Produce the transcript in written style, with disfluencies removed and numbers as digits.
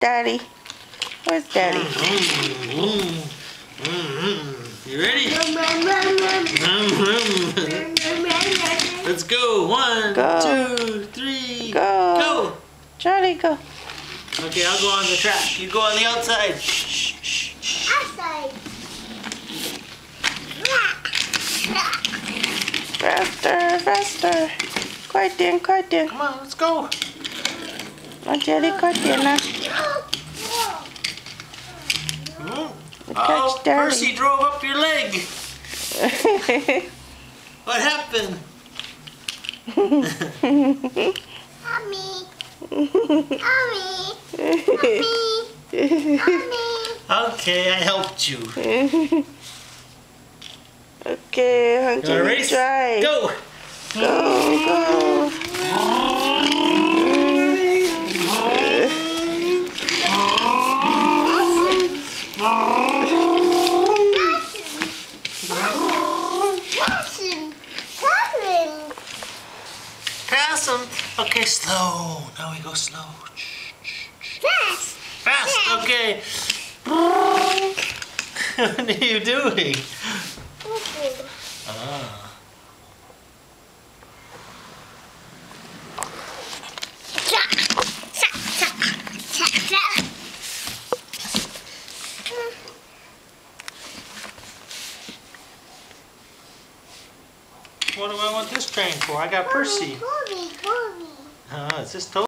Daddy? Where's Daddy? You ready? Let's go. 1, Go. 2, 3, Go. go. Charlie, go. Okay, I'll go on the track. You go on the outside. Outside. Faster, faster. Kuitin, kuitin. Come on, let's go. Daddy, kuitin na. Oh, Percy drove up your leg. What happened? Mommy. Mommy. Mommy. Okay, I helped you. Okay, You wanna race? try. Go. Go, Pass him. Okay, slow. Now we go slow. Fast. Fast. Okay. What are you doing? Ah. What do I want this train for? I got Percy. Mommy. It's just totally